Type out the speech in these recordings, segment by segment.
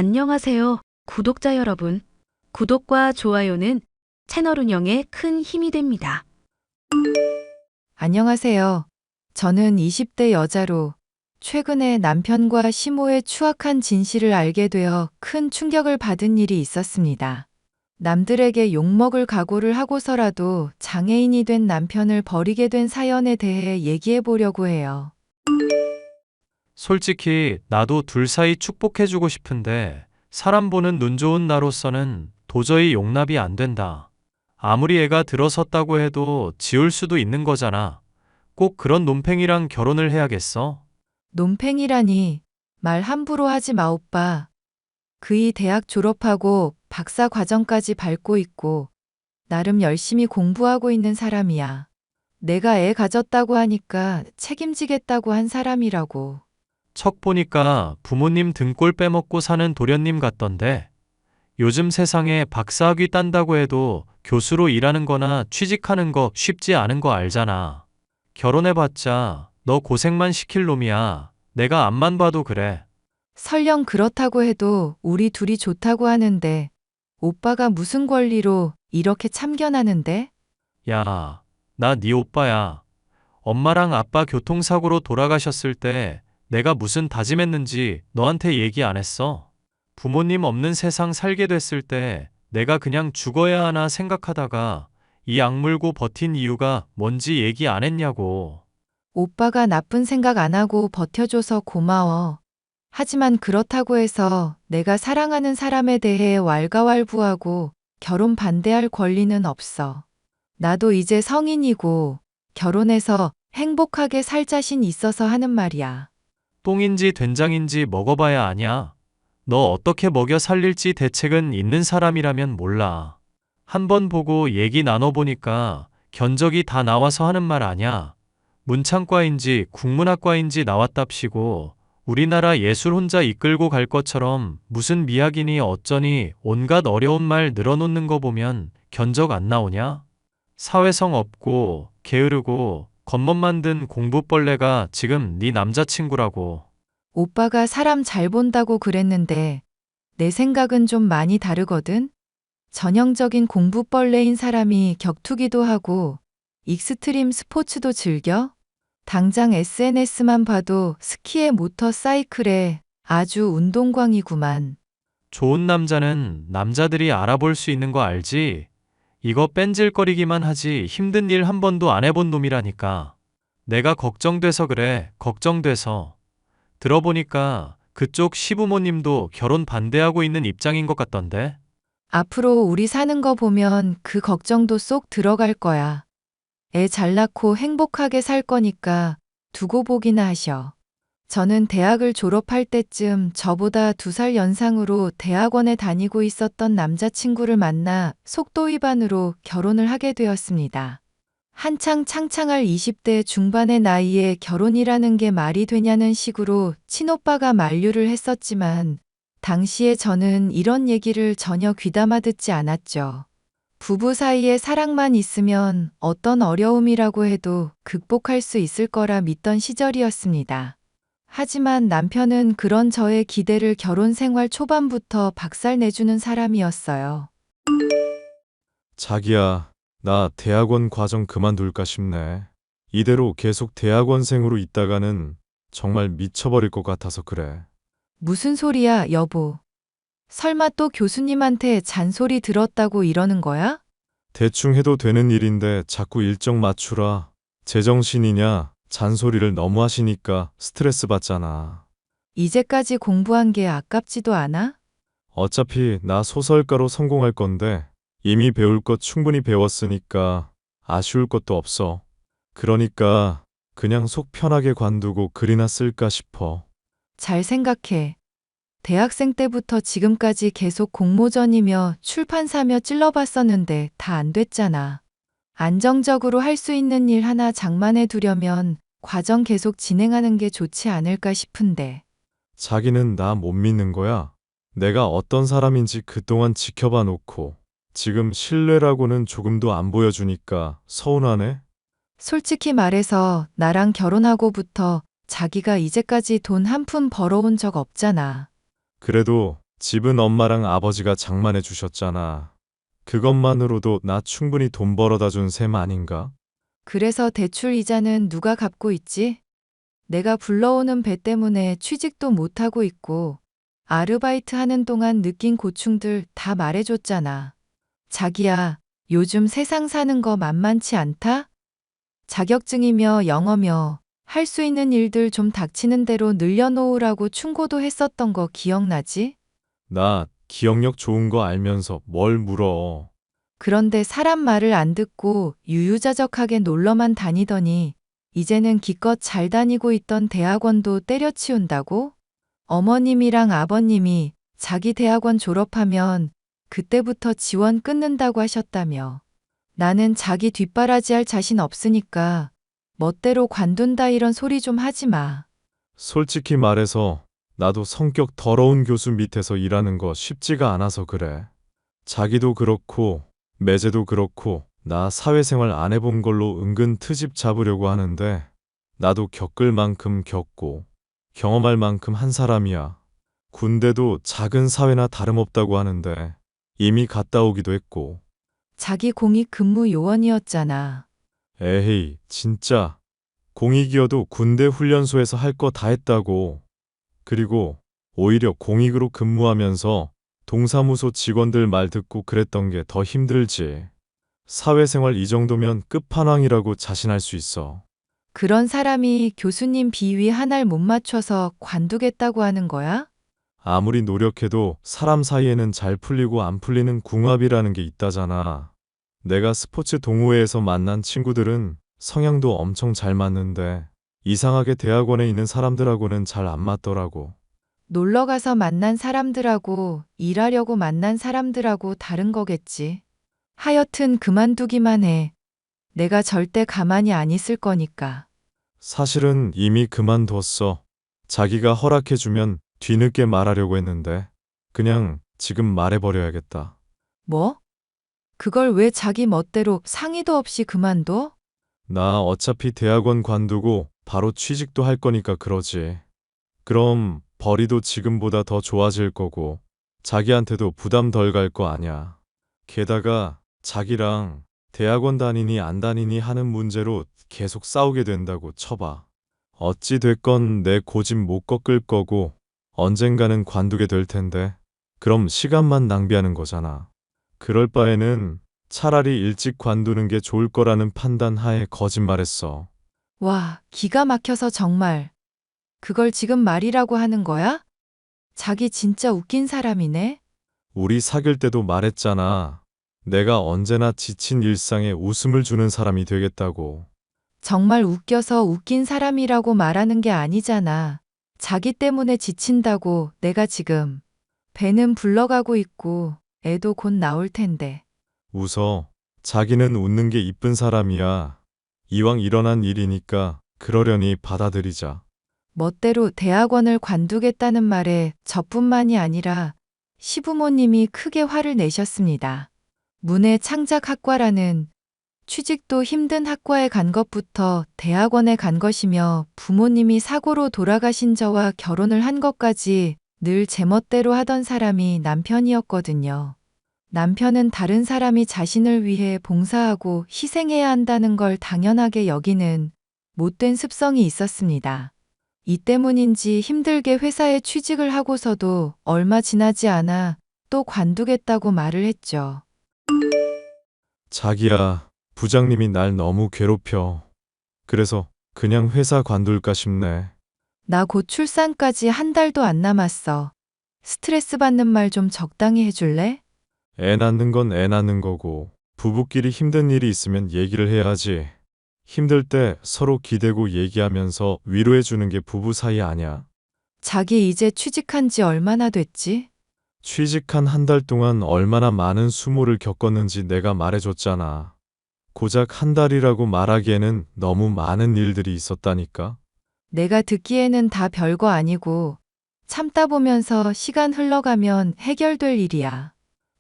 안녕하세요, 구독자 여러분. 구독과 좋아요는 채널 운영에 큰 힘이 됩니다. 안녕하세요. 저는 20대 여자로 최근에 남편과 시모의 추악한 진실을 알게 되어 큰 충격을 받은 일이 있었습니다. 남들에게 욕먹을 각오를 하고서라도 장애인이 된 남편을 버리게 된 사연에 대해 얘기해 보려고 해요. 솔직히 나도 둘 사이 축복해주고 싶은데 사람 보는 눈 좋은 나로서는 도저히 용납이 안 된다. 아무리 애가 들어섰다고 해도 지울 수도 있는 거잖아. 꼭 그런 논팽이랑 결혼을 해야겠어? 논팽이라니 말 함부로 하지 마 오빠. 그이 대학 졸업하고 박사 과정까지 밟고 있고 나름 열심히 공부하고 있는 사람이야. 내가 애 가졌다고 하니까 책임지겠다고 한 사람이라고. 척 보니까 부모님 등골 빼먹고 사는 도련님 같던데. 요즘 세상에 박사학위 딴다고 해도 교수로 일하는 거나 취직하는 거 쉽지 않은 거 알잖아. 결혼해봤자 너 고생만 시킬 놈이야. 내가 앞만 봐도 그래. 설령 그렇다고 해도 우리 둘이 좋다고 하는데 오빠가 무슨 권리로 이렇게 참견하는데? 야, 나 네 오빠야. 엄마랑 아빠 교통사고로 돌아가셨을 때 내가 무슨 다짐했는지 너한테 얘기 안 했어? 부모님 없는 세상 살게 됐을 때 내가 그냥 죽어야 하나 생각하다가 이 악물고 버틴 이유가 뭔지 얘기 안 했냐고. 오빠가 나쁜 생각 안 하고 버텨줘서 고마워. 하지만 그렇다고 해서 내가 사랑하는 사람에 대해 왈가왈부하고 결혼 반대할 권리는 없어. 나도 이제 성인이고 결혼해서 행복하게 살 자신 있어서 하는 말이야. 똥인지 된장인지 먹어봐야 아냐. 너 어떻게 먹여 살릴지 대책은 있는 사람이라면 몰라. 한번 보고 얘기 나눠보니까 견적이 다 나와서 하는 말 아냐. 문창과인지 국문학과인지 나왔답시고 우리나라 예술 혼자 이끌고 갈 것처럼 무슨 미학이니 어쩌니 온갖 어려운 말 늘어놓는 거 보면 견적 안 나오냐? 사회성 없고 게으르고 겉멋 만든 공부벌레가 지금 네 남자친구라고. 오빠가 사람 잘 본다고 그랬는데 내 생각은 좀 많이 다르거든? 전형적인 공부벌레인 사람이 격투기도 하고 익스트림 스포츠도 즐겨? 당장 SNS만 봐도 스키에 모터사이클에 아주 운동광이구만. 좋은 남자는 남자들이 알아볼 수 있는 거 알지? 이거 뺀질거리기만 하지 힘든 일 한 번도 안 해본 놈이라니까. 내가 걱정돼서 그래, 걱정돼서. 들어보니까 그쪽 시부모님도 결혼 반대하고 있는 입장인 것 같던데? 앞으로 우리 사는 거 보면 그 걱정도 쏙 들어갈 거야. 애 잘 낳고 행복하게 살 거니까 두고 보기나 하셔. 저는 대학을 졸업할 때쯤 저보다 2살 연상으로 대학원에 다니고 있었던 남자친구를 만나 속도 위반으로 결혼을 하게 되었습니다. 한창 창창할 20대 중반의 나이에 결혼이라는 게 말이 되냐는 식으로 친오빠가 만류를 했었지만 당시에 저는 이런 얘기를 전혀 귀담아 듣지 않았죠. 부부 사이에 사랑만 있으면 어떤 어려움이라고 해도 극복할 수 있을 거라 믿던 시절이었습니다. 하지만 남편은 그런 저의 기대를 결혼 생활 초반부터 박살내주는 사람이었어요. 자기야, 나 대학원 과정 그만둘까 싶네. 이대로 계속 대학원생으로 있다가는 정말 미쳐버릴 것 같아서 그래. 무슨 소리야, 여보. 설마 또 교수님한테 잔소리 들었다고 이러는 거야? 대충 해도 되는 일인데 자꾸 일정 맞추라. 제정신이냐? 잔소리를 너무 하시니까 스트레스 받잖아. 이제까지 공부한 게 아깝지도 않아? 어차피 나 소설가로 성공할 건데 이미 배울 것 충분히 배웠으니까 아쉬울 것도 없어. 그러니까 그냥 속 편하게 관두고 글이나 쓸까 싶어. 잘 생각해. 대학생 때부터 지금까지 계속 공모전이며 출판사며 찔러봤었는데 다 안 됐잖아. 안정적으로 할 수 있는 일 하나 장만해 두려면 과정 계속 진행하는 게 좋지 않을까 싶은데. 자기는 나 못 믿는 거야? 내가 어떤 사람인지 그동안 지켜봐 놓고 지금 신뢰라고는 조금도 안 보여주니까 서운하네? 솔직히 말해서 나랑 결혼하고부터 자기가 이제까지 돈 한 푼 벌어온 적 없잖아. 그래도 집은 엄마랑 아버지가 장만해 주셨잖아. 그것만으로도 나 충분히 돈 벌어다 준 셈 아닌가? 그래서 대출 이자는 누가 갚고 있지? 내가 불러오는 배 때문에 취직도 못하고 있고, 아르바이트 하는 동안 느낀 고충들 다 말해줬잖아. 자기야, 요즘 세상 사는 거 만만치 않다? 자격증이며 영어며 할 수 있는 일들 좀 닥치는 대로 늘려놓으라고 충고도 했었던 거 기억나지? 나 기억력 좋은 거 알면서 뭘 물어. 그런데 사람 말을 안 듣고 유유자적하게 놀러만 다니더니 이제는 기껏 잘 다니고 있던 대학원도 때려치운다고? 어머님이랑 아버님이 자기 대학원 졸업하면 그때부터 지원 끊는다고 하셨다며. 나는 자기 뒷바라지할 자신 없으니까 멋대로 관둔다 이런 소리 좀 하지 마. 솔직히 말해서 나도 성격 더러운 교수 밑에서 일하는 거 쉽지가 않아서 그래. 자기도 그렇고 매제도 그렇고 나 사회생활 안 해본 걸로 은근 트집 잡으려고 하는데 나도 겪을 만큼 겪고 경험할 만큼 한 사람이야. 군대도 작은 사회나 다름없다고 하는데 이미 갔다 오기도 했고. 자기 공익 근무 요원이었잖아. 에헤이, 진짜. 공익이어도 군대 훈련소에서 할 거 다 했다고. 그리고 오히려 공익으로 근무하면서 동사무소 직원들 말 듣고 그랬던 게 더 힘들지. 사회생활 이 정도면 끝판왕이라고 자신할 수 있어. 그런 사람이 교수님 비위 하나를 못 맞춰서 관두겠다고 하는 거야? 아무리 노력해도 사람 사이에는 잘 풀리고 안 풀리는 궁합이라는 게 있다잖아. 내가 스포츠 동호회에서 만난 친구들은 성향도 엄청 잘 맞는데 이상하게 대학원에 있는 사람들하고는 잘 안 맞더라고. 놀러 가서 만난 사람들하고 일하려고 만난 사람들하고 다른 거겠지. 하여튼 그만두기만 해. 내가 절대 가만히 안 있을 거니까. 사실은 이미 그만뒀어. 자기가 허락해주면 뒤늦게 말하려고 했는데 그냥 지금 말해버려야겠다. 뭐? 그걸 왜 자기 멋대로 상의도 없이 그만둬? 나 어차피 대학원 관두고 바로 취직도 할 거니까 그러지. 그럼 벌이도 지금보다 더 좋아질 거고 자기한테도 부담 덜 갈 거 아냐. 게다가 자기랑 대학원 다니니 안 다니니 하는 문제로 계속 싸우게 된다고 쳐봐. 어찌 됐건 내 고집 못 꺾을 거고 언젠가는 관두게 될 텐데 그럼 시간만 낭비하는 거잖아. 그럴 바에는 차라리 일찍 관두는 게 좋을 거라는 판단 하에 거짓말했어. 와, 기가 막혀서 정말. 그걸 지금 말이라고 하는 거야? 자기 진짜 웃긴 사람이네? 우리 사귈 때도 말했잖아. 내가 언제나 지친 일상에 웃음을 주는 사람이 되겠다고. 정말 웃겨서 웃긴 사람이라고 말하는 게 아니잖아. 자기 때문에 지친다고 내가 지금. 배는 불러가고 있고 애도 곧 나올 텐데. 웃어. 자기는 웃는 게 이쁜 사람이야. 이왕 일어난 일이니까 그러려니 받아들이자. 멋대로 대학원을 관두겠다는 말에 저뿐만이 아니라 시부모님이 크게 화를 내셨습니다. 문해창작학과라는 취직도 힘든 학과에 간 것부터 대학원에 간 것이며 부모님이 사고로 돌아가신 저와 결혼을 한 것까지 늘 제멋대로 하던 사람이 남편이었거든요. 남편은 다른 사람이 자신을 위해 봉사하고 희생해야 한다는 걸 당연하게 여기는 못된 습성이 있었습니다. 이 때문인지 힘들게 회사에 취직을 하고서도 얼마 지나지 않아 또 관두겠다고 말을 했죠. 자기야, 부장님이 날 너무 괴롭혀. 그래서 그냥 회사 관둘까 싶네. 나 곧 출산까지 한 달도 안 남았어. 스트레스 받는 말 좀 적당히 해줄래? 애 낳는 건 애 낳는 거고 부부끼리 힘든 일이 있으면 얘기를 해야지. 힘들 때 서로 기대고 얘기하면서 위로해 주는 게 부부 사이 아냐. 자기 이제 취직한 지 얼마나 됐지? 취직한 한 달 동안 얼마나 많은 수모를 겪었는지 내가 말해줬잖아. 고작 한 달이라고 말하기에는 너무 많은 일들이 있었다니까. 내가 듣기에는 다 별거 아니고 참다 보면서 시간 흘러가면 해결될 일이야.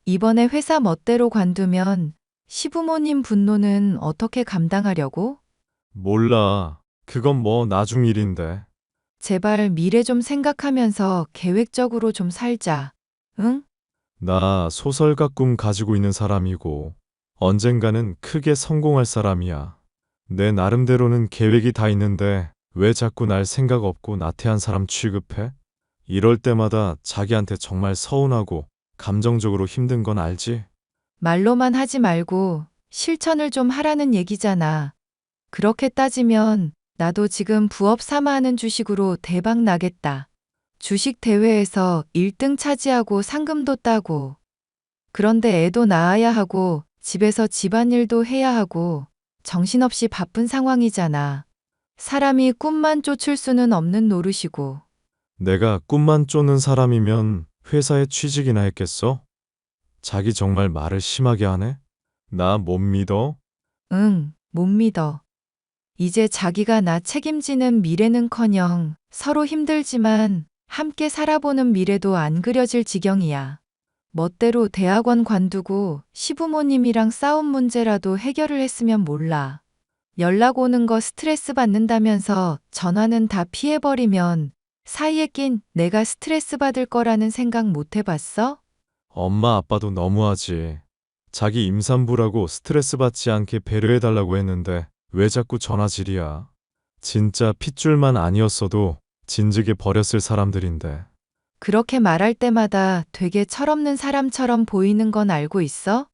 이번에 회사 멋대로 관두면 시부모님 분노는 어떻게 감당하려고? 몰라. 그건 뭐 나중 일인데. 제발 미래 좀 생각하면서 계획적으로 좀 살자. 응? 나 소설가 꿈 가지고 있는 사람이고 언젠가는 크게 성공할 사람이야. 내 나름대로는 계획이 다 있는데 왜 자꾸 날 생각 없고 나태한 사람 취급해? 이럴 때마다 자기한테 정말 서운하고 감정적으로 힘든 건 알지? 말로만 하지 말고 실천을 좀 하라는 얘기잖아. 그렇게 따지면 나도 지금 부업 삼아 하는 주식으로 대박 나겠다. 주식 대회에서 1등 차지하고 상금도 따고. 그런데 애도 낳아야 하고 집에서 집안일도 해야 하고 정신없이 바쁜 상황이잖아. 사람이 꿈만 쫓을 수는 없는 노릇이고. 내가 꿈만 쫓는 사람이면 회사에 취직이나 했겠어? 자기 정말 말을 심하게 하네? 나 못 믿어? 응, 못 믿어. 이제 자기가 나 책임지는 미래는커녕 서로 힘들지만 함께 살아보는 미래도 안 그려질 지경이야. 멋대로 대학원 관두고 시부모님이랑 싸운 문제라도 해결을 했으면 몰라. 연락 오는 거 스트레스 받는다면서 전화는 다 피해버리면 사이에 낀 내가 스트레스 받을 거라는 생각 못 해봤어? 엄마 아빠도 너무하지. 자기 임산부라고 스트레스 받지 않게 배려해달라고 했는데 왜 자꾸 전화질이야. 진짜 핏줄만 아니었어도 진즉에 버렸을 사람들인데. 그렇게 말할 때마다 되게 철없는 사람처럼 보이는 건 알고 있어?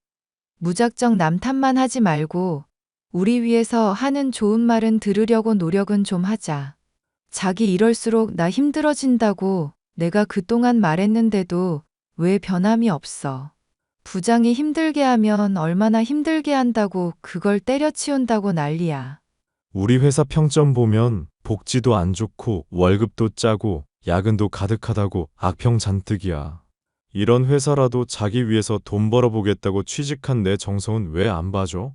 무작정 남 탓만 하지 말고 우리 위해서 하는 좋은 말은 들으려고 노력은 좀 하자. 자기 이럴수록 나 힘들어진다고 내가 그동안 말했는데도 왜 변함이 없어. 부장이 힘들게 하면 얼마나 힘들게 한다고 그걸 때려치운다고 난리야. 우리 회사 평점 보면 복지도 안 좋고 월급도 짜고 야근도 가득하다고 악평 잔뜩이야. 이런 회사라도 자기 위해서 돈 벌어보겠다고 취직한 내 정성은 왜 안 봐줘?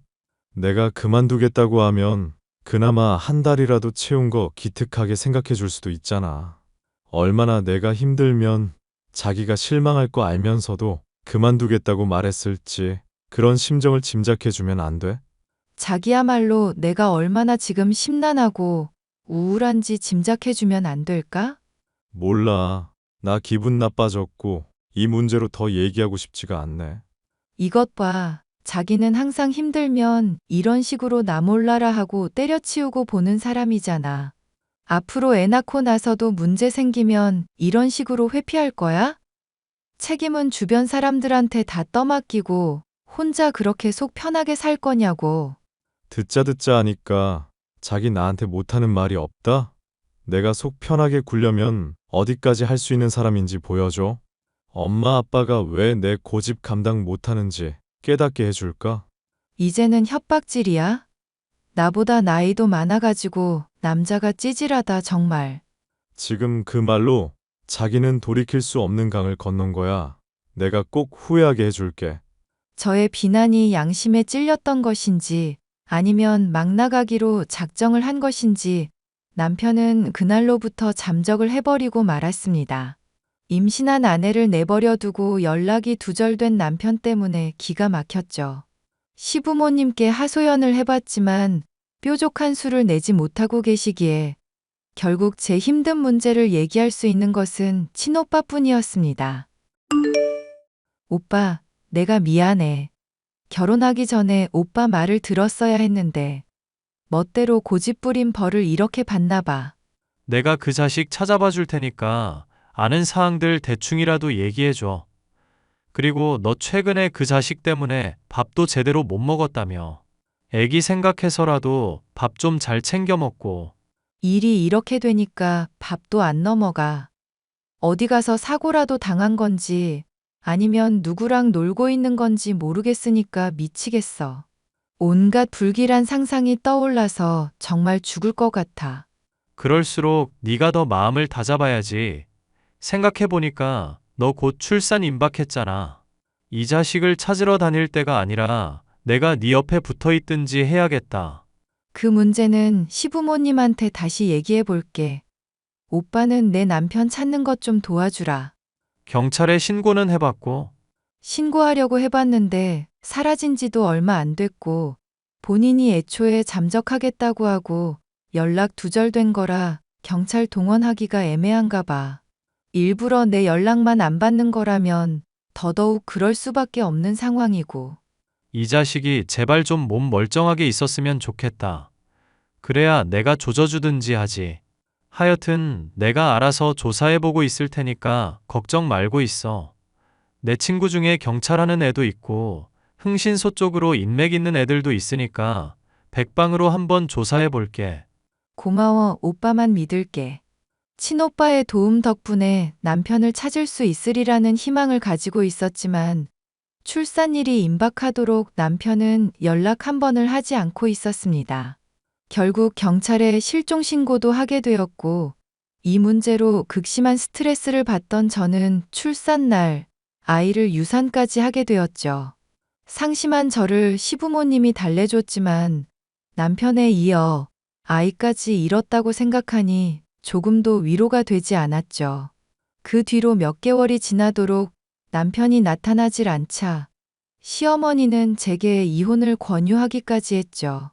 내가 그만두겠다고 하면 그나마 한 달이라도 채운 거 기특하게 생각해 줄 수도 있잖아. 얼마나 내가 힘들면 자기가 실망할 거 알면서도 그만두겠다고 말했을지 그런 심정을 짐작해 주면 안 돼? 자기야말로 내가 얼마나 지금 심란하고 우울한지 짐작해주면 안 될까? 몰라. 나 기분 나빠졌고 이 문제로 더 얘기하고 싶지가 않네. 이것 봐. 자기는 항상 힘들면 이런 식으로 나 몰라라 하고 때려치우고 보는 사람이잖아. 앞으로 애 낳고 나서도 문제 생기면 이런 식으로 회피할 거야? 책임은 주변 사람들한테 다 떠맡기고 혼자 그렇게 속 편하게 살 거냐고. 듣자 하니까 자기 나한테 못하는 말이 없다? 내가 속 편하게 굴려면 어디까지 할 수 있는 사람인지 보여줘. 엄마 아빠가 왜 내 고집 감당 못하는지 깨닫게 해줄까? 이제는 협박질이야? 나보다 나이도 많아가지고 남자가 찌질하다 정말. 지금 그 말로 자기는 돌이킬 수 없는 강을 건넌 거야. 내가 꼭 후회하게 해줄게. 저의 비난이 양심에 찔렸던 것인지 아니면 막 나가기로 작정을 한 것인지 남편은 그날로부터 잠적을 해버리고 말았습니다. 임신한 아내를 내버려 두고 연락이 두절된 남편 때문에 기가 막혔죠. 시부모님께 하소연을 해봤지만 뾰족한 수를 내지 못하고 계시기에 결국 제 힘든 문제를 얘기할 수 있는 것은 친오빠뿐이었습니다. 오빠, 내가 미안해. 결혼하기 전에 오빠 말을 들었어야 했는데 멋대로 고집부린 벌을 이렇게 받나 봐. 내가 그 자식 찾아봐 줄 테니까 아는 사항들 대충이라도 얘기해 줘. 그리고 너 최근에 그 자식 때문에 밥도 제대로 못 먹었다며. 애기 생각해서라도 밥 좀 잘 챙겨 먹고. 일이 이렇게 되니까 밥도 안 넘어가. 어디 가서 사고라도 당한 건지 아니면 누구랑 놀고 있는 건지 모르겠으니까 미치겠어. 온갖 불길한 상상이 떠올라서 정말 죽을 것 같아. 그럴수록 네가 더 마음을 다잡아야지. 생각해보니까 너 곧 출산 임박했잖아. 이 자식을 찾으러 다닐 때가 아니라 내가 네 옆에 붙어 있든지 해야겠다. 그 문제는 시부모님한테 다시 얘기해 볼게. 오빠는 내 남편 찾는 것 좀 도와주라. 경찰에 신고는 해봤고. 신고하려고 해봤는데 사라진 지도 얼마 안 됐고 본인이 애초에 잠적하겠다고 하고 연락 두절된 거라 경찰 동원하기가 애매한가 봐. 일부러 내 연락만 안 받는 거라면 더더욱 그럴 수밖에 없는 상황이고. 이 자식이 제발 좀 몸 멀쩡하게 있었으면 좋겠다. 그래야 내가 조져주든지 하지. 하여튼 내가 알아서 조사해보고 있을 테니까 걱정 말고 있어. 내 친구 중에 경찰 하는 애도 있고 흥신소 쪽으로 인맥 있는 애들도 있으니까 백방으로 한번 조사해볼게. 고마워, 오빠만 믿을게. 친오빠의 도움 덕분에 남편을 찾을 수 있으리라는 희망을 가지고 있었지만 출산일이 임박하도록 남편은 연락 한 번을 하지 않고 있었습니다. 결국 경찰에 실종 신고도 하게 되었고 이 문제로 극심한 스트레스를 받던 저는 출산 날 아이를 유산까지 하게 되었죠. 상심한 저를 시부모님이 달래줬지만 남편에 이어 아이까지 잃었다고 생각하니 조금도 위로가 되지 않았죠. 그 뒤로 몇 개월이 지나도록 남편이 나타나질 않자 시어머니는 제게 이혼을 권유하기까지 했죠.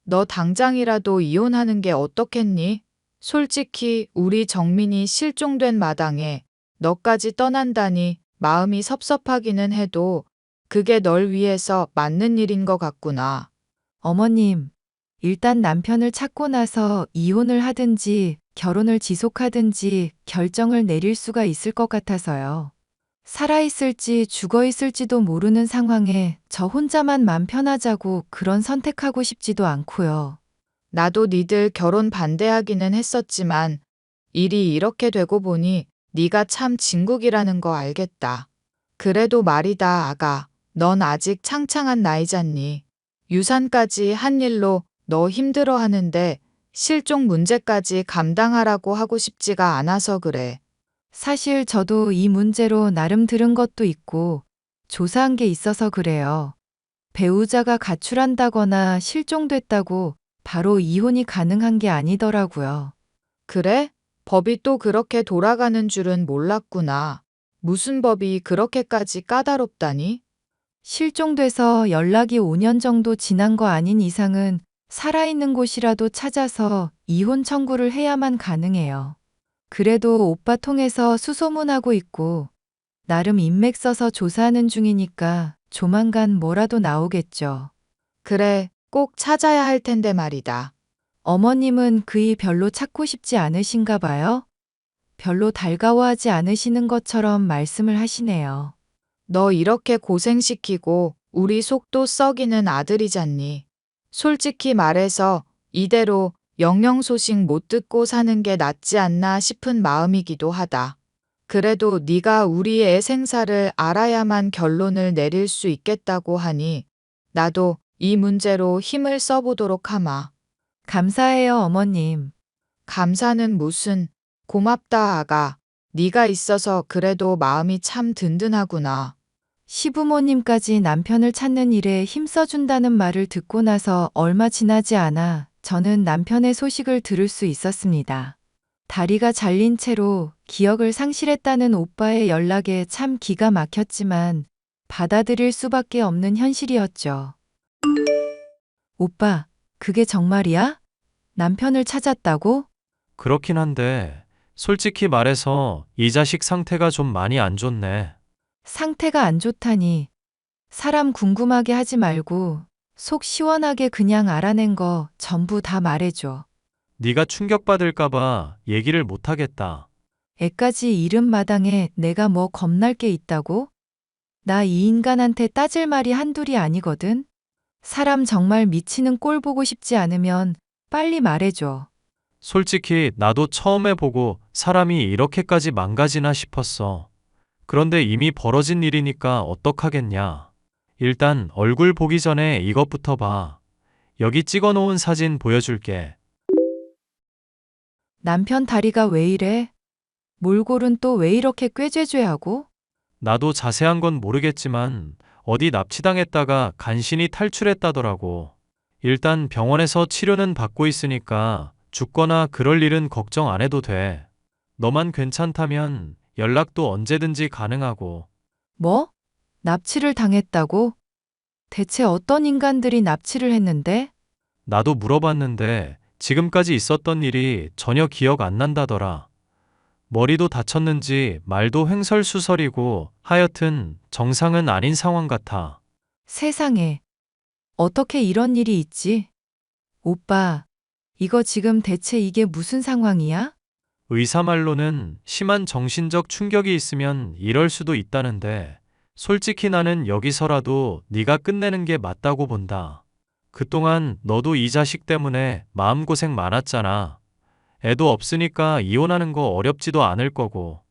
너 당장이라도 이혼하는 게 어떻겠니? 솔직히 우리 정민이 실종된 마당에 너까지 떠난다니 마음이 섭섭하기는 해도 그게 널 위해서 맞는 일인 것 같구나. 어머님, 일단 남편을 찾고 나서 이혼을 하든지 결혼을 지속하든지 결정을 내릴 수가 있을 것 같아서요. 살아있을지 죽어있을지도 모르는 상황에 저 혼자만 맘 편하자고 그런 선택하고 싶지도 않고요. 나도 니들 결혼 반대하기는 했었지만 일이 이렇게 되고 보니 네가 참 진국이라는 거 알겠다. 그래도 말이다, 아가. 넌 아직 창창한 나이잖니. 유산까지 한 일로 너 힘들어 하는데 실종 문제까지 감당하라고 하고 싶지가 않아서 그래. 사실 저도 이 문제로 나름 들은 것도 있고 조사한 게 있어서 그래요. 배우자가 가출한다거나 실종됐다고 바로 이혼이 가능한 게 아니더라고요. 그래? 법이 또 그렇게 돌아가는 줄은 몰랐구나. 무슨 법이 그렇게까지 까다롭다니? 실종돼서 연락이 5년 정도 지난 거 아닌 이상은 살아있는 곳이라도 찾아서 이혼 청구를 해야만 가능해요. 그래도 오빠 통해서 수소문하고 있고 나름 인맥 써서 조사하는 중이니까 조만간 뭐라도 나오겠죠. 그래, 꼭 찾아야 할 텐데 말이다. 어머님은 그이 별로 찾고 싶지 않으신가 봐요? 별로 달가워하지 않으시는 것처럼 말씀을 하시네요. 너 이렇게 고생시키고 우리 속도 썩이는 아들이잖니. 솔직히 말해서 이대로 영영 소식 못 듣고 사는 게 낫지 않나 싶은 마음이기도 하다. 그래도 네가 우리 애 생사를 알아야만 결론을 내릴 수 있겠다고 하니 나도 이 문제로 힘을 써보도록 하마. 감사해요, 어머님. 감사는 무슨, 고맙다 아가. 네가 있어서 그래도 마음이 참 든든하구나. 시부모님까지 남편을 찾는 일에 힘써준다는 말을 듣고 나서 얼마 지나지 않아 저는 남편의 소식을 들을 수 있었습니다. 다리가 잘린 채로 기억을 상실했다는 오빠의 연락에 참 기가 막혔지만 받아들일 수밖에 없는 현실이었죠. 오빠, 그게 정말이야? 남편을 찾았다고? 그렇긴 한데 솔직히 말해서 이 자식 상태가 좀 많이 안 좋네. 상태가 안 좋다니. 사람 궁금하게 하지 말고 속 시원하게 그냥 알아낸 거 전부 다 말해줘. 네가 충격받을까 봐 얘기를 못 하겠다. 애까지 잃은 마당에 내가 뭐 겁날 게 있다고? 나 이 인간한테 따질 말이 한둘이 아니거든? 사람 정말 미치는 꼴 보고 싶지 않으면 빨리 말해줘. 솔직히 나도 처음에 보고 사람이 이렇게까지 망가지나 싶었어. 그런데 이미 벌어진 일이니까 어떡하겠냐. 일단 얼굴 보기 전에 이것부터 봐. 여기 찍어놓은 사진 보여줄게. 남편 다리가 왜 이래? 몰골은 또 왜 이렇게 꾀죄죄하고? 나도 자세한 건 모르겠지만 어디 납치당했다가 간신히 탈출했다더라고. 일단 병원에서 치료는 받고 있으니까 죽거나 그럴 일은 걱정 안 해도 돼. 너만 괜찮다면 연락도 언제든지 가능하고. 뭐? 납치를 당했다고? 대체 어떤 인간들이 납치를 했는데? 나도 물어봤는데 지금까지 있었던 일이 전혀 기억 안 난다더라. 머리도 다쳤는지 말도 횡설수설이고 하여튼 정상은 아닌 상황 같아. 세상에. 어떻게 이런 일이 있지? 오빠, 이거 지금 대체 이게 무슨 상황이야? 의사 말로는 심한 정신적 충격이 있으면 이럴 수도 있다는데 솔직히 나는 여기서라도 네가 끝내는 게 맞다고 본다. 그동안 너도 이 자식 때문에 마음고생 많았잖아. 애도 없으니까 이혼하는 거 어렵지도 않을 거고.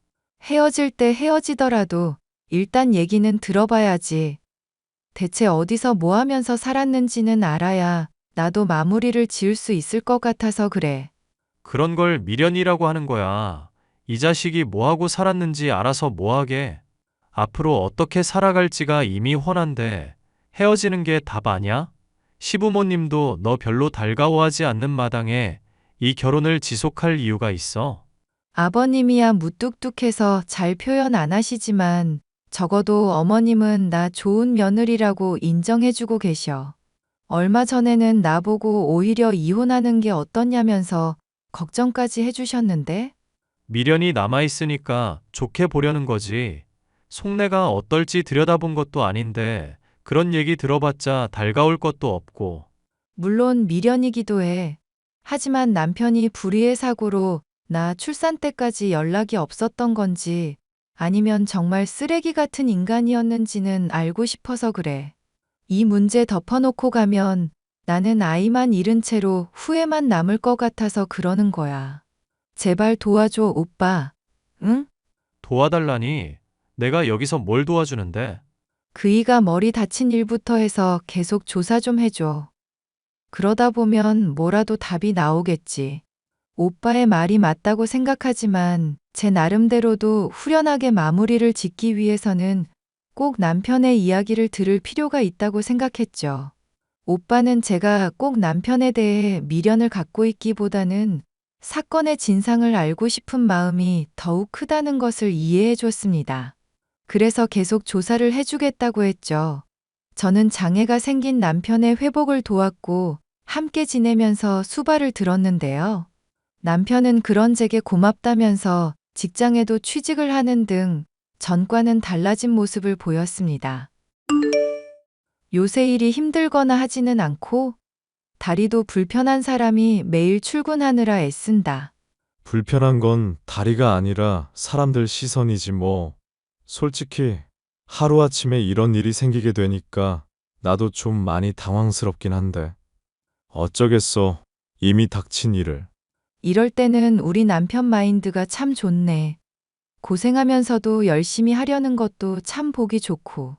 헤어질 때 헤어지더라도 일단 얘기는 들어봐야지. 대체 어디서 뭐 하면서 살았는지는 알아야 나도 마무리를 지을 수 있을 것 같아서 그래. 그런 걸 미련이라고 하는 거야. 이 자식이 뭐하고 살았는지 알아서 뭐하게. 앞으로 어떻게 살아갈지가 이미 훤한데 헤어지는 게 답 아냐? 시부모님도 너 별로 달가워하지 않는 마당에 이 결혼을 지속할 이유가 있어? 아버님이야 무뚝뚝해서 잘 표현 안 하시지만 적어도 어머님은 나 좋은 며느리라고 인정해주고 계셔. 얼마 전에는 나보고 오히려 이혼하는 게 어떠냐면서 걱정까지 해주셨는데? 미련이 남아있으니까 좋게 보려는 거지. 속내가 어떨지 들여다본 것도 아닌데 그런 얘기 들어봤자 달가울 것도 없고. 물론 미련이기도 해. 하지만 남편이 불의의 사고로 나 출산 때까지 연락이 없었던 건지 아니면 정말 쓰레기 같은 인간이었는지는 알고 싶어서 그래. 이 문제 덮어놓고 가면 나는 아이만 잃은 채로 후회만 남을 것 같아서 그러는 거야. 제발 도와줘, 오빠. 응? 도와달라니? 내가 여기서 뭘 도와주는데? 그이가 머리 다친 일부터 해서 계속 조사 좀 해줘. 그러다 보면 뭐라도 답이 나오겠지. 오빠의 말이 맞다고 생각하지만 제 나름대로도 후련하게 마무리를 짓기 위해서는 꼭 남편의 이야기를 들을 필요가 있다고 생각했죠. 오빠는 제가 꼭 남편에 대해 미련을 갖고 있기보다는 사건의 진상을 알고 싶은 마음이 더욱 크다는 것을 이해해 줬습니다. 그래서 계속 조사를 해주겠다고 했죠. 저는 장애가 생긴 남편의 회복을 도왔고 함께 지내면서 수발을 들었는데요. 남편은 그런 제게 고맙다면서 직장에도 취직을 하는 등 전과는 달라진 모습을 보였습니다. 요새 일이 힘들거나 하지는 않고 다리도 불편한 사람이 매일 출근하느라 애쓴다. 불편한 건 다리가 아니라 사람들 시선이지 뭐. 솔직히 하루아침에 이런 일이 생기게 되니까 나도 좀 많이 당황스럽긴 한데. 어쩌겠어. 이미 닥친 일을. 이럴 때는 우리 남편 마인드가 참 좋네. 고생하면서도 열심히 하려는 것도 참 보기 좋고.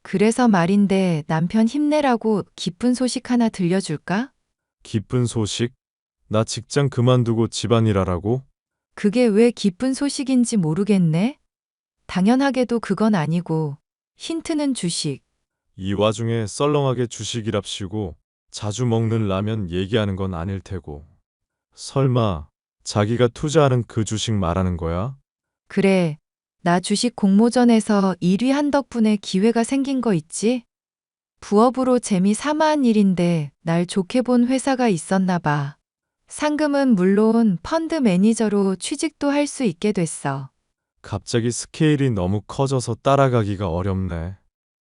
그래서 말인데 남편 힘내라고 기쁜 소식 하나 들려줄까? 기쁜 소식? 나 직장 그만두고 집안일 하라고? 그게 왜 기쁜 소식인지 모르겠네? 당연하게도 그건 아니고 힌트는 주식. 이 와중에 썰렁하게 주식이랍시고 자주 먹는 라면 얘기하는 건 아닐 테고. 설마 자기가 투자하는 그 주식 말하는 거야? 그래, 나 주식 공모전에서 1위 한 덕분에 기회가 생긴 거 있지? 부업으로 재미 삼아 한 일인데 날 좋게 본 회사가 있었나 봐. 상금은 물론 펀드 매니저로 취직도 할 수 있게 됐어. 갑자기 스케일이 너무 커져서 따라가기가 어렵네.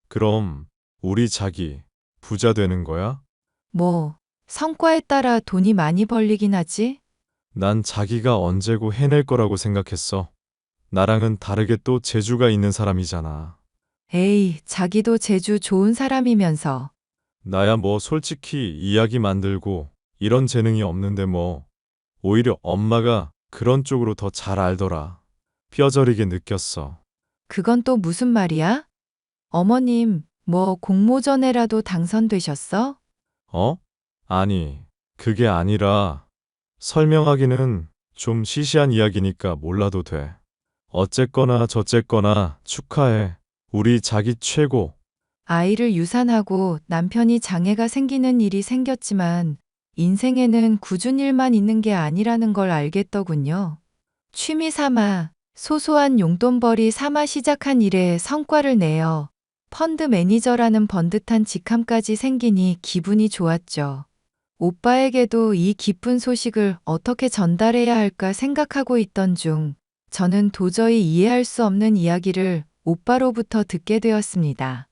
그럼 우리 자기 부자 되는 거야? 뭐, 성과에 따라 돈이 많이 벌리긴 하지? 난 자기가 언제고 해낼 거라고 생각했어. 나랑은 다르게 또 재주가 있는 사람이잖아. 에이, 자기도 재주 좋은 사람이면서. 나야 뭐 솔직히 이야기 만들고 이런 재능이 없는데 뭐. 오히려 엄마가 그런 쪽으로 더 잘 알더라. 뼈저리게 느꼈어. 그건 또 무슨 말이야? 어머님, 뭐 공모전에라도 당선되셨어? 어? 아니, 그게 아니라 설명하기는 좀 시시한 이야기니까 몰라도 돼. 어쨌거나 저쨌거나 축하해. 우리 자기 최고. 아이를 유산하고 남편이 장애가 생기는 일이 생겼지만 인생에는 꾸준 일만 있는 게 아니라는 걸 알겠더군요. 취미 삼아 소소한 용돈벌이 삼아 시작한 일에 성과를 내어 펀드 매니저라는 번듯한 직함까지 생기니 기분이 좋았죠. 오빠에게도 이 기쁜 소식을 어떻게 전달해야 할까 생각하고 있던 중 저는 도저히 이해할 수 없는 이야기를 오빠로부터 듣게 되었습니다.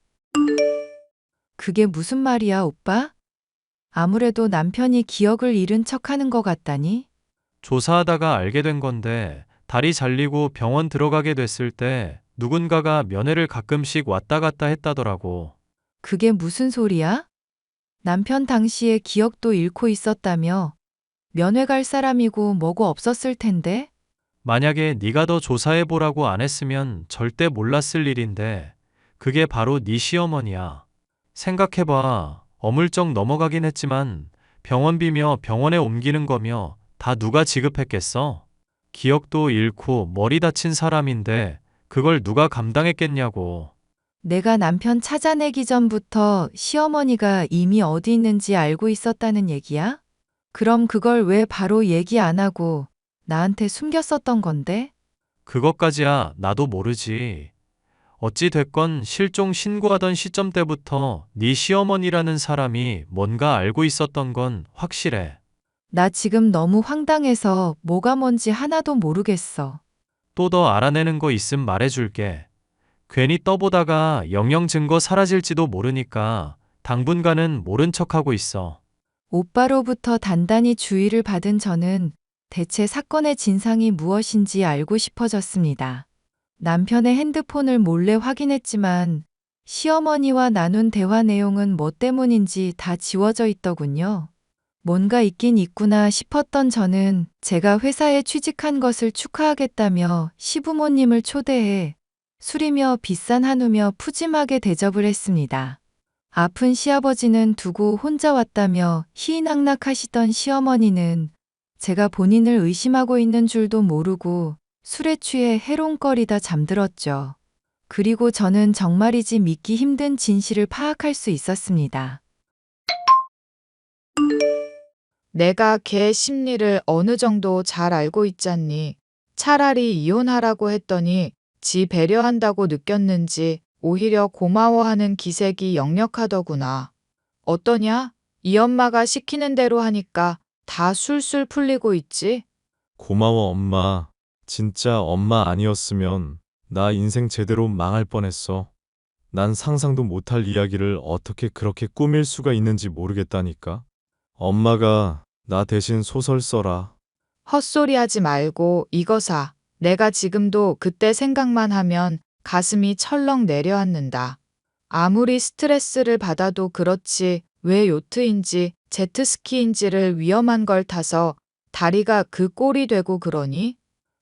그게 무슨 말이야, 오빠? 아무래도 남편이 기억을 잃은 척 하는 것 같다니? 조사하다가 알게 된 건데 다리 잘리고 병원 들어가게 됐을 때 누군가가 면회를 가끔씩 왔다 갔다 했다더라고. 그게 무슨 소리야? 남편 당시에 기억도 잃고 있었다며? 면회 갈 사람이고 뭐고 없었을 텐데? 만약에 네가 더 조사해보라고 안 했으면 절대 몰랐을 일인데 그게 바로 네 시어머니야. 생각해봐. 어물쩍 넘어가긴 했지만 병원비며 병원에 옮기는 거며 다 누가 지급했겠어? 기억도 잃고 머리 다친 사람인데 그걸 누가 감당했겠냐고. 내가 남편 찾아내기 전부터 시어머니가 이미 어디 있는지 알고 있었다는 얘기야? 그럼 그걸 왜 바로 얘기 안 하고 나한테 숨겼었던 건데? 그것까지야 나도 모르지. 어찌 됐건 실종 신고하던 시점 때부터 네 시어머니라는 사람이 뭔가 알고 있었던 건 확실해. 나 지금 너무 황당해서 뭐가 뭔지 하나도 모르겠어. 또 더 알아내는 거 있음 말해줄게. 괜히 떠보다가 영영 증거 사라질지도 모르니까 당분간은 모른 척하고 있어. 오빠로부터 단단히 주의를 받은 저는 대체 사건의 진상이 무엇인지 알고 싶어졌습니다. 남편의 핸드폰을 몰래 확인했지만 시어머니와 나눈 대화 내용은 뭐 때문인지 다 지워져 있더군요. 뭔가 있긴 있구나 싶었던 저는 제가 회사에 취직한 것을 축하하겠다며 시부모님을 초대해 술이며 비싼 한우며 푸짐하게 대접을 했습니다. 아픈 시아버지는 두고 혼자 왔다며 희희낙낙하시던 시어머니는 제가 본인을 의심하고 있는 줄도 모르고 술에 취해 해롱거리다 잠들었죠. 그리고 저는 정말이지 믿기 힘든 진실을 파악할 수 있었습니다. 내가 걔 심리를 어느 정도 잘 알고 있잖니. 차라리 이혼하라고 했더니 지 배려한다고 느꼈는지 오히려 고마워하는 기색이 역력하더구나. 어떠냐? 이 엄마가 시키는 대로 하니까 다 술술 풀리고 있지? 고마워, 엄마. 진짜 엄마 아니었으면 나 인생 제대로 망할 뻔했어. 난 상상도 못할 이야기를 어떻게 그렇게 꾸밀 수가 있는지 모르겠다니까. 엄마가 나 대신 소설 써라. 헛소리 하지 말고 이거 사. 내가 지금도 그때 생각만 하면 가슴이 철렁 내려앉는다. 아무리 스트레스를 받아도 그렇지 왜 요트인지 제트스키인지를 위험한 걸 타서 다리가 그 꼴이 되고 그러니?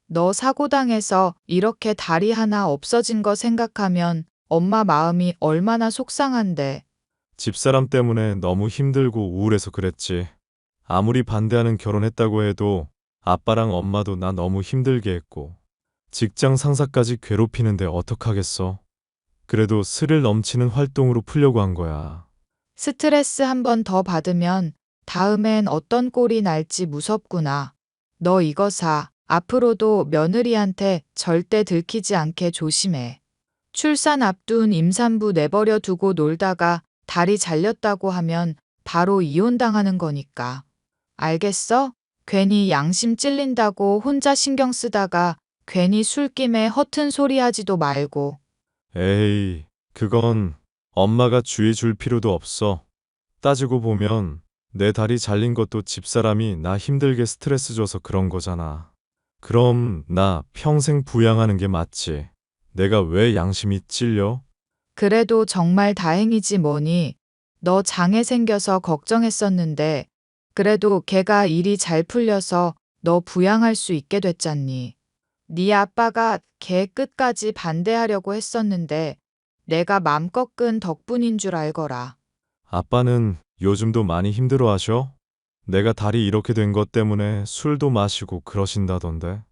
너 사고당해서 이렇게 다리 하나 없어진 거 생각하면 엄마 마음이 얼마나 속상한데. 집사람 때문에 너무 힘들고 우울해서 그랬지. 아무리 반대하는 결혼했다고 해도 아빠랑 엄마도 나 너무 힘들게 했고 직장 상사까지 괴롭히는데 어떡하겠어. 그래도 스릴 넘치는 활동으로 풀려고 한 거야. 스트레스 한 번 더 받으면 다음엔 어떤 꼴이 날지 무섭구나. 너 이거 사. 앞으로도 며느리한테 절대 들키지 않게 조심해. 출산 앞둔 임산부 내버려 두고 놀다가 다리 잘렸다고 하면 바로 이혼당하는 거니까. 알겠어? 괜히 양심 찔린다고 혼자 신경 쓰다가 괜히 술김에 허튼 소리 하지도 말고. 에이, 그건 엄마가 주의 줄 필요도 없어. 따지고 보면 내 다리 잘린 것도 집사람이 나 힘들게 스트레스 줘서 그런 거잖아. 그럼 나 평생 부양하는 게 맞지. 내가 왜 양심이 찔려? 그래도 정말 다행이지 뭐니. 너 장애 생겨서 걱정했었는데 그래도 걔가 일이 잘 풀려서 너 부양할 수 있게 됐잖니. 네 아빠가 걔 끝까지 반대하려고 했었는데 내가 맘껏 끈 덕분인 줄 알거라. 아빠는 요즘도 많이 힘들어 하셔? 내가 다리 이렇게 된 것 때문에 술도 마시고 그러신다던데.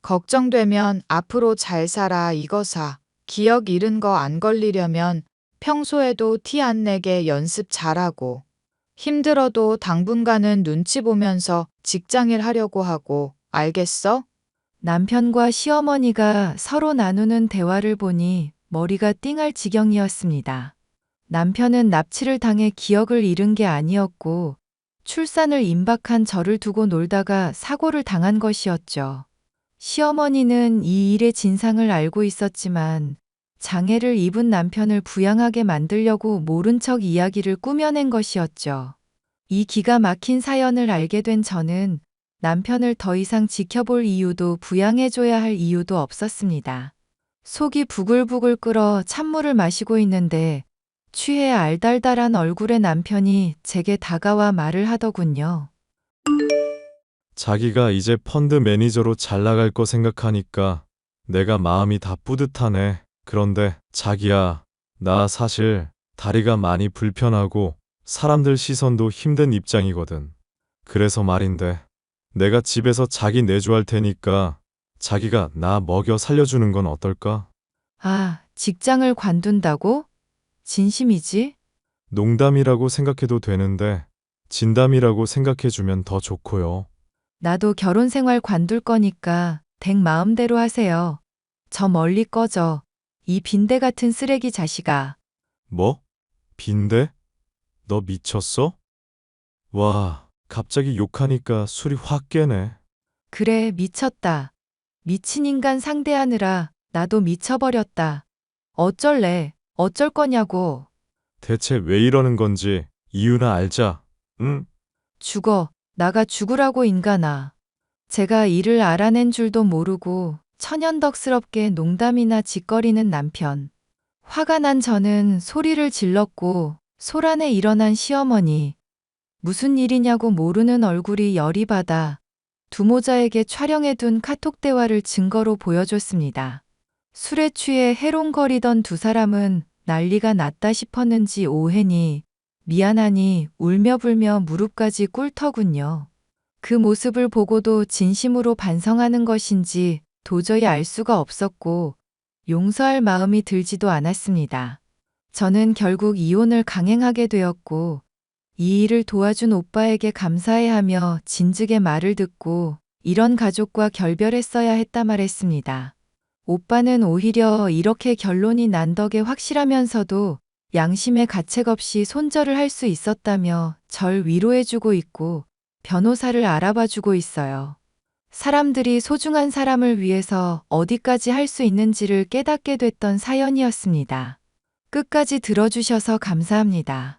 걱정되면 앞으로 잘 살아 이거 사. 기억 잃은 거 안 걸리려면 평소에도 티 안 내게 연습 잘하고. 힘들어도 당분간은 눈치 보면서 직장일 하려고 하고. 알겠어? 남편과 시어머니가 서로 나누는 대화를 보니 머리가 띵할 지경이었습니다. 남편은 납치를 당해 기억을 잃은 게 아니었고 출산을 임박한 저를 두고 놀다가 사고를 당한 것이었죠. 시어머니는 이 일의 진상을 알고 있었지만 장애를 입은 남편을 부양하게 만들려고 모른 척 이야기를 꾸며낸 것이었죠. 이 기가 막힌 사연을 알게 된 저는 남편을 더 이상 지켜볼 이유도 부양해줘야 할 이유도 없었습니다. 속이 부글부글 끓어 찬물을 마시고 있는데 취해 알달달한 얼굴의 남편이 제게 다가와 말을 하더군요. 자기가 이제 펀드 매니저로 잘 나갈 거 생각하니까 내가 마음이 다 뿌듯하네. 그런데 자기야, 나 사실 다리가 많이 불편하고 사람들 시선도 힘든 입장이거든. 그래서 말인데 내가 집에서 자기 내조할 테니까 자기가 나 먹여 살려주는 건 어떨까? 아, 직장을 관둔다고? 진심이지? 농담이라고 생각해도 되는데 진담이라고 생각해주면 더 좋고요. 나도 결혼 생활 관둘 거니까 댁 마음대로 하세요. 저 멀리 꺼져. 이 빈대 같은 쓰레기 자식아. 뭐? 빈대? 너 미쳤어? 와, 갑자기 욕하니까 술이 확 깨네. 그래, 미쳤다. 미친 인간 상대하느라 나도 미쳐버렸다. 어쩔래? 어쩔 거냐고. 대체 왜 이러는 건지 이유나 알자. 응? 죽어. 나가 죽으라고 인간아. 제가 이를 알아낸 줄도 모르고 천연덕스럽게 농담이나 짓거리는 남편. 화가 난 저는 소리를 질렀고 소란에 일어난 시어머니. 무슨 일이냐고 모르는 얼굴이 열이 받아 두모자에게 촬영해둔 카톡 대화를 증거로 보여줬습니다. 술에 취해 해롱거리던 두 사람은 난리가 났다 싶었는지 오해니, 미안하니 울며불며 무릎까지 꿇더군요. 그 모습을 보고도 진심으로 반성하는 것인지 도저히 알 수가 없었고 용서할 마음이 들지도 않았습니다. 저는 결국 이혼을 강행하게 되었고 이 일을 도와준 오빠에게 감사해하며 진즉의 말을 듣고 이런 가족과 결별했어야 했다 말했습니다. 오빠는 오히려 이렇게 결론이 난 덕에 확실하면서도 양심의 가책 없이 손절을 할 수 있었다며 절 위로해주고 있고 변호사를 알아봐주고 있어요. 사람들이 소중한 사람을 위해서 어디까지 할 수 있는지를 깨닫게 됐던 사연이었습니다. 끝까지 들어주셔서 감사합니다.